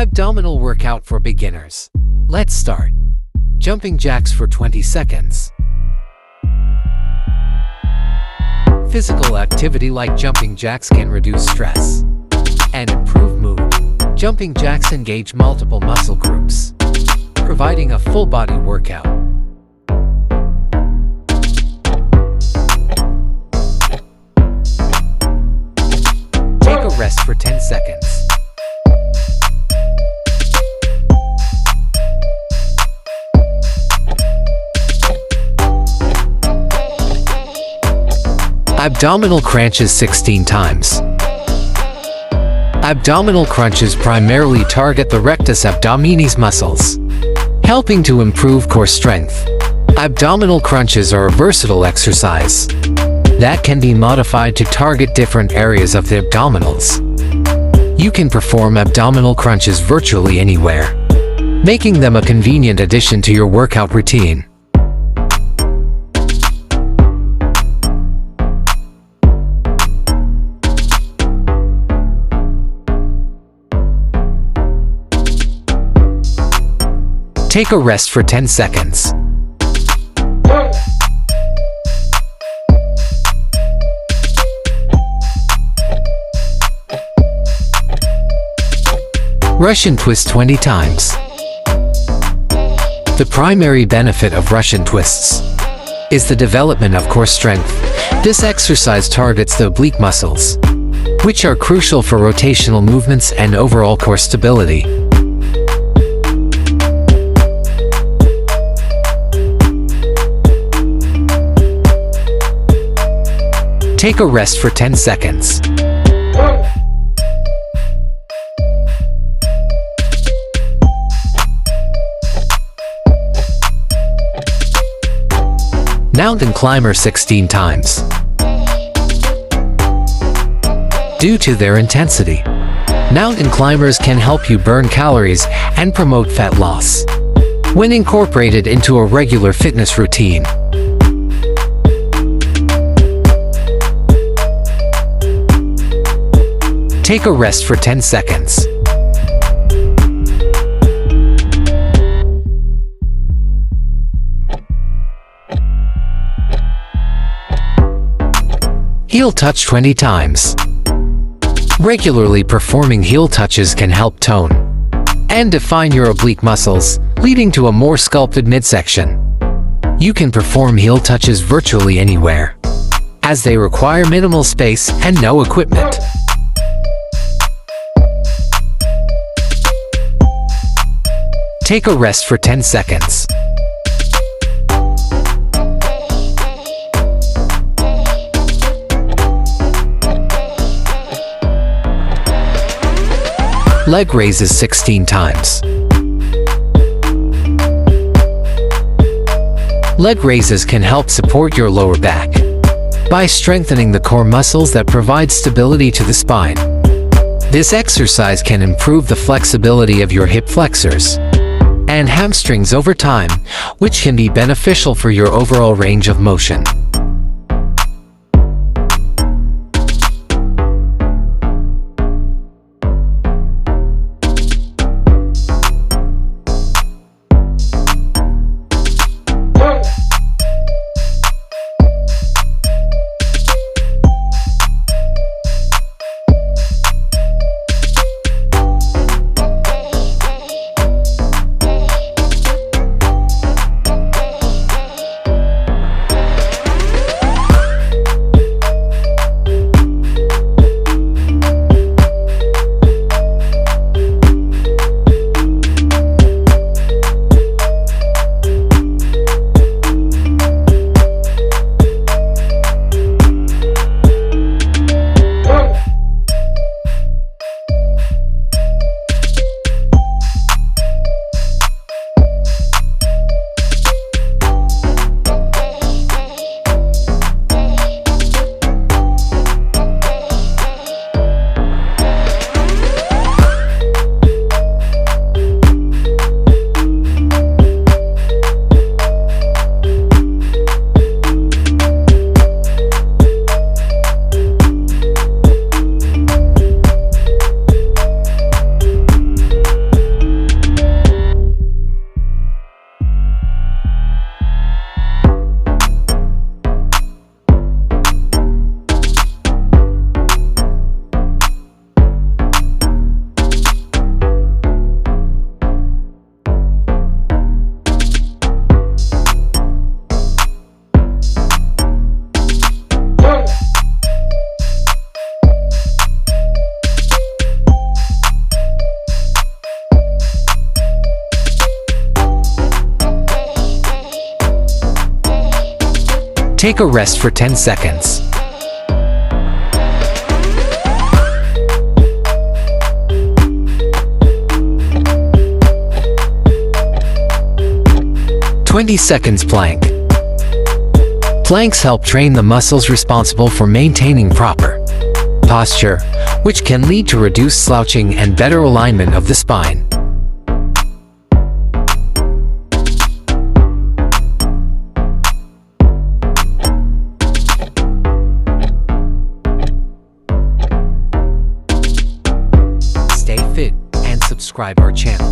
Abdominal workout for beginners. Let's start. Jumping jacks for 20 seconds. Physical activity like jumping jacks can reduce stress and improve mood. Jumping jacks engage multiple muscle groups, providing a full-body workout. Take a rest for 10 seconds. Abdominal crunches 16 times. Abdominal crunches primarily target the rectus abdominis muscles, helping to improve core strength. Abdominal crunches are a versatile exercise that can be modified to target different areas of the abdominals. You can perform abdominal crunches virtually anywhere, making them a convenient addition to your workout routine. Take a rest for 10 seconds. Russian twist 20 times. The primary benefit of Russian twists is the development of core strength. This exercise targets the oblique muscles, which are crucial for rotational movements and overall core stability. Take a rest for 10 seconds. Mountain climber 16 times. Due to their intensity, mountain climbers can help you burn calories and promote fat loss when incorporated into a regular fitness routine. Take a rest for 10 seconds. Heel touch 20 times. Regularly performing heel touches can help tone and define your oblique muscles, leading to a more sculpted midsection. You can perform heel touches virtually anywhere, as they require minimal space and no equipment. Take a rest for 10 seconds. Leg raises 16 times. Leg raises can help support your lower back by strengthening the core muscles that provide stability to the spine. This exercise can improve the flexibility of your hip flexors and hamstrings over time, which can be beneficial for your overall range of motion. Take a rest for 10 seconds. "20 seconds plank." Planks help train the muscles responsible for maintaining proper posture, which can lead to reduced slouching and better alignment of the spine. Stay fit and subscribe our channel.